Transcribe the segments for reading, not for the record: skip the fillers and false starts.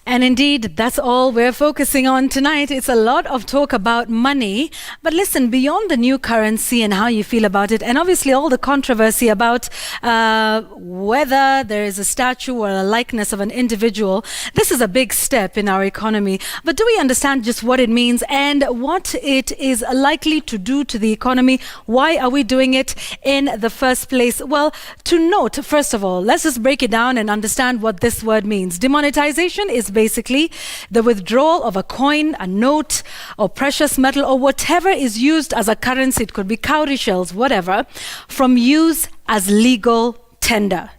And indeed, that's all we're focusing on tonight. It's a lot of talk about money. But listen, beyond the new currency and how you feel about it, and obviously all the controversy about whether there is a statue or a likeness of an individual, this is a big step in our economy. But do we understand just what it means and what it is likely to do to the economy? Why are we doing it in the first place? Well, to note, first of all, let's just break it down and understand what this word means. Demonetization is basically the withdrawal of a coin, a note, or precious metal, or whatever is used as a currency. It could be cowrie shells, whatever, from use as legal tender.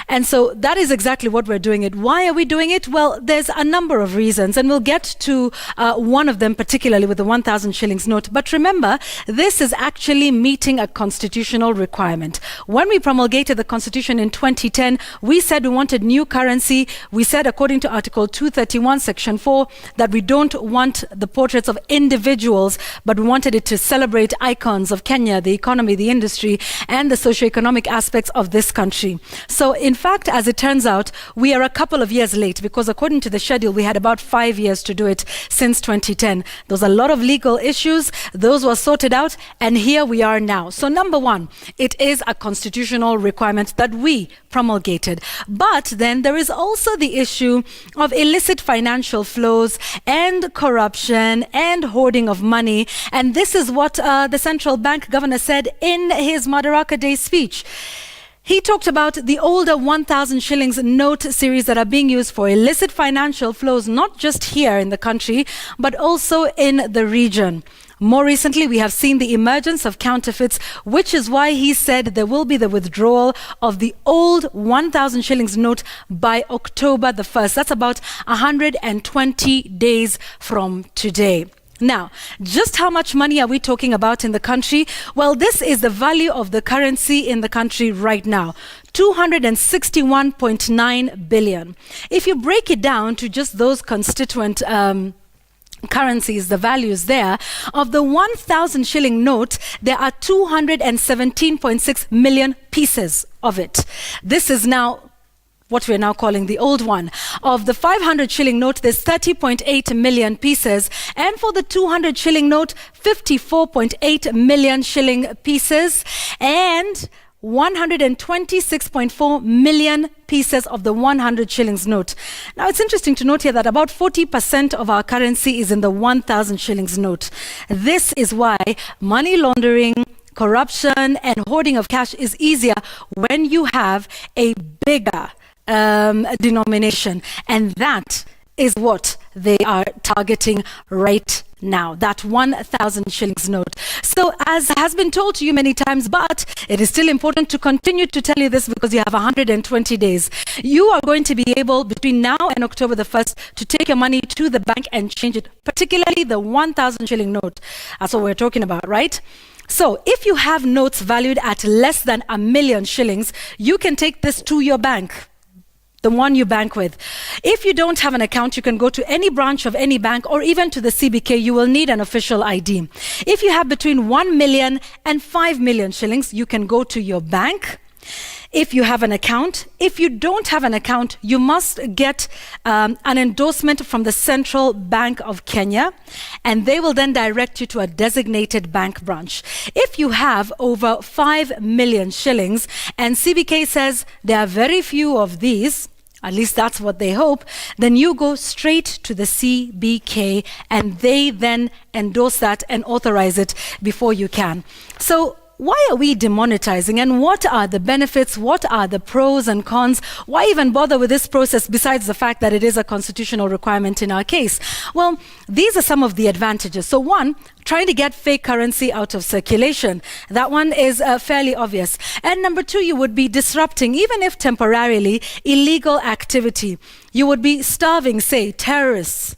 And so that is exactly what we're doing it. Why are we doing it? Well, there's a number of reasons, and we'll get to one of them, particularly with the 1,000 shillings note. But remember, this is actually meeting a constitutional requirement. When we promulgated the Constitution in 2010, we said we wanted new currency. We said, according to Article 231, Section 4, that we don't want the portraits of individuals, but we wanted it to celebrate icons of Kenya, the economy, the industry, and the socioeconomic aspects of this country. So in fact, as it turns out, we are a couple of years late because according to the schedule, we had about 5 years to do it since 2010. There was a lot of legal issues. Those were sorted out, and here we are now. So number one, it is a constitutional requirement that we promulgated. But then there is also the issue of illicit financial flows and corruption and hoarding of money. And this is what the central bank governor said in his Madaraka Day speech. He talked about the older 1,000 shillings note series that are being used for illicit financial flows, not just here in the country, but also in the region. More recently, we have seen the emergence of counterfeits, which is why he said there will be the withdrawal of the old 1,000 shillings note by October the 1st. That's about 120 days from today. Now, just how much money are we talking about in the country? Well, this is the value of the currency in the country right now. 261.9 billion. If you break it down to just those constituent currencies, the values there, of the 1,000 shilling note, there are 217.6 million pieces of it. This is now what we're now calling the old one. Of the 500 shilling note, there's 30.8 million pieces. And for the 200 shilling note, 54.8 million shilling pieces. And 126.4 million pieces of the 100 shillings note. Now, it's interesting to note here that about 40% of our currency is in the 1,000 shillings note. This is why money laundering, corruption, and hoarding of cash is easier when you have a bigger denomination, and that is what they are targeting right now, that 1,000 shillings note. So as has been told to you many times, but it is still important to continue to tell you this because you have 120 days. You are going to be able between now and October the 1st to take your money to the bank and change it, particularly the 1,000 shilling note. That's what we're talking about, right? So if you have notes valued at less than 1,000,000 shillings, you can take this to your bank, the one you bank with. If you don't have an account, you can go to any branch of any bank or even to the CBK. You will need an official ID. If you have between 1 million and 5 million shillings, you can go to your bank. If you have an account, if you don't have an account, you must get an endorsement from the Central Bank of Kenya, and they will then direct you to a designated bank branch. If you have over 5 million shillings, and CBK says there are very few of these, at least that's what they hope, then you go straight to the CBK and they then endorse that and authorize it before you can. So why are we demonetizing, and what are the benefits? What are the pros and cons? Why even bother with this process besides the fact that it is a constitutional requirement in our case? Well, these are some of the advantages. So one, trying to get fake currency out of circulation. That one is fairly obvious. And number two, you would be disrupting, even if temporarily, illegal activity. You would be starving, say, terrorists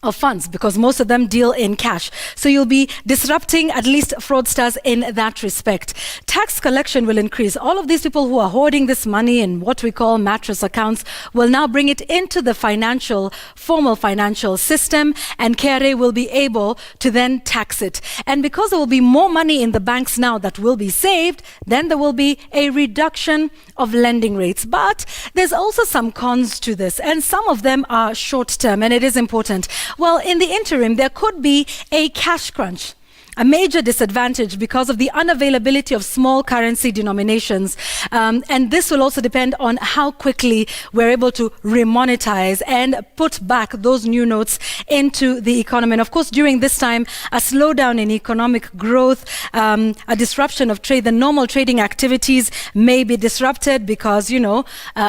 of funds, because most of them deal in cash. So you'll be disrupting at least fraudsters in that respect. Tax collection will increase. All of these people who are hoarding this money in what we call mattress accounts will now bring it into the formal financial system, and KRA will be able to then tax it. And because there will be more money in the banks now that will be saved, then there will be a reduction of lending rates. But there's also some cons to this, and some of them are short-term, and it is important. Well, in the interim, there could be a cash crunch, a major disadvantage because of the unavailability of small currency denominations. And this will also depend on how quickly we're able to remonetize and put back those new notes into the economy. And of course, during this time, a slowdown in economic growth, a disruption of trade, the normal trading activities may be disrupted because,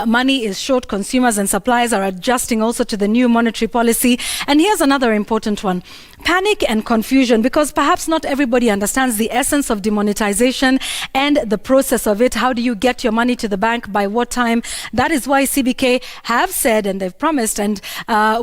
money is short. Consumers and suppliers are adjusting also to the new monetary policy. And here's another important one. Panic and confusion, because perhaps not everybody understands the essence of demonetization and the process of it. How do you get your money to the bank? By what time? That is why CBK have said, and they've promised, and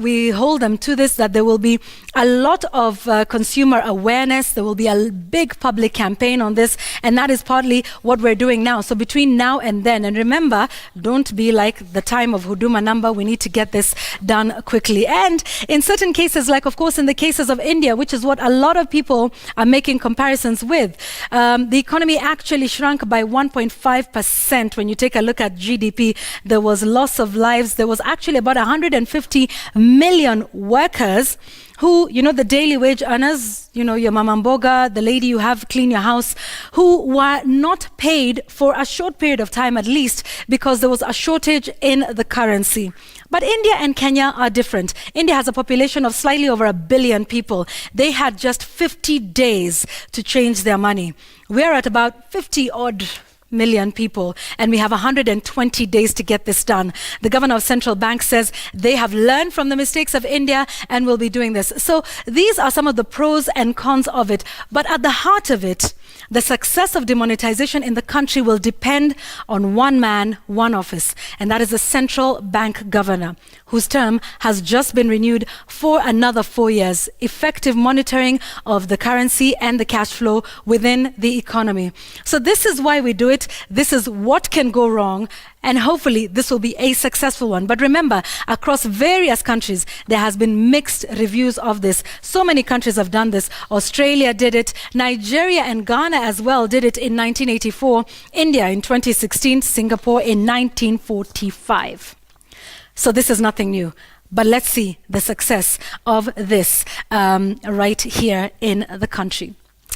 we hold them to this, that there will be a lot of consumer awareness. There will be a big public campaign on this, and that is partly what we're doing now. So between now and then, and remember, don't be like the time of Huduma number. We need to get this done quickly. And in certain cases, like of course in the cases of India, which is what a lot of people are making comparisons with, the economy actually shrunk by 1.5%. When you take a look at GDP, there was loss of lives. There was actually about 150 million workers who, the daily wage earners, your mama mboga, the lady you have clean your house, who were not paid for a short period of time at least because there was a shortage in the currency. But India and Kenya are different. India has a population of slightly over 1 billion people. They had just 50 days to change their money. We're at about 50 odd million people, and we have 120 days to get this done. The governor of central bank says they have learned from the mistakes of India and will be doing this. So these are some of the pros and cons of it. But at the heart of it, the success of demonetization in the country will depend on one man, one office, and that is the central bank governor, whose term has just been renewed for another 4 years. Effective monitoring of the currency and the cash flow within the economy. So this is why we do it. This is what can go wrong, and hopefully this will be a successful one. But remember, across various countries, there has been mixed reviews of this. So many countries have done this. Australia did it. Nigeria and Ghana as well did it in 1984. India in 2016. Singapore in 1945. So this is nothing new. But let's see the success of this right here in the country.